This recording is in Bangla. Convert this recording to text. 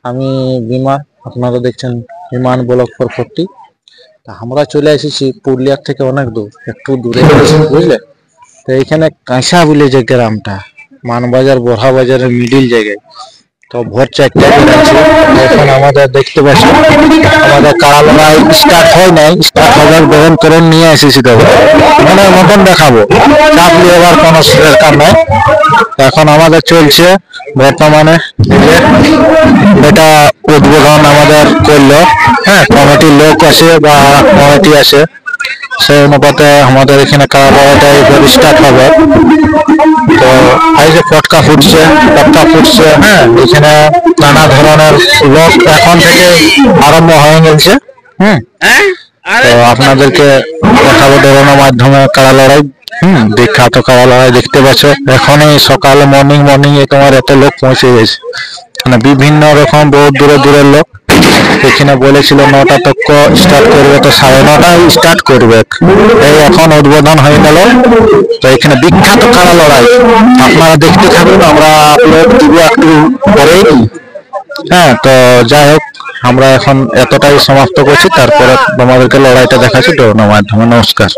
আমি বিমান, আপনারা দেখছেন বিমান ব্লক 440। তা আমরা চলে এসেছি পুরুলিয়ার থেকে অনেক দূর, একটু দূরে বুঝলে। তো এইখানে কাঁসা বলে যে গ্রামটা, মানবাজার বড়া বাজারের মিডিল জায়গায়। তো ভোর 4টায় বেরাচ্ছি। এখন আমাদের দেখতে পাচ্ছি আমাদের কাড়া লড়াই স্টার্ট হয় নাই, স্টার্ট হবার গ্রহণ করে নিয়ে এসেছি। তবে মনের মতন দেখাবো, চাপ নেওয়ার কোনো দরকার নাই। এখন আমাদের চলছে বর্তমানে এটা উদ্বোধন আমাদের করলো, হ্যাঁ, কমিটির লোক আছে বা কমিটি আছে, সেই অনুপাতে আমাদের এখানে কাড়া লড়াইটা এবার স্টার্ট হবে। তো এই যে পটকা ফুটছে, হ্যাঁ, এখানে নানা ধরনের লোক এখন থেকে আরম্ভ হয়ে গেছে। তো আপনাদেরকে দেখাবো ড্রোনের মাধ্যমে কাড়া লড়াই। বিখ্যাত কাড়া লড়াই দেখতে পাচ্ছ। এখনই সকালে মর্নিং তোমার এত লোক পৌঁছে গেছে, মানে বিভিন্ন রকম বহুত দূরের লোক। এখানে বলেছিল 9টা তক স্টার্ট করবে, তো 9:30টায় স্টার্ট করবে। এই এখন উদ্বোধন হয়ে গেল। তো এখানে বিখ্যাত কাড়া লড়াই আপনারা দেখতে থাকুন, আমরা আপলোড দিব একটু পরেই। হ্যাঁ, তো যাই হোক, আমরা এখন এতটাই সমাপ্ত করছি, তারপরে তোমাদেরকে লড়াইটা দেখাচ্ছি ড্রোনের মাধ্যমে। নমস্কার।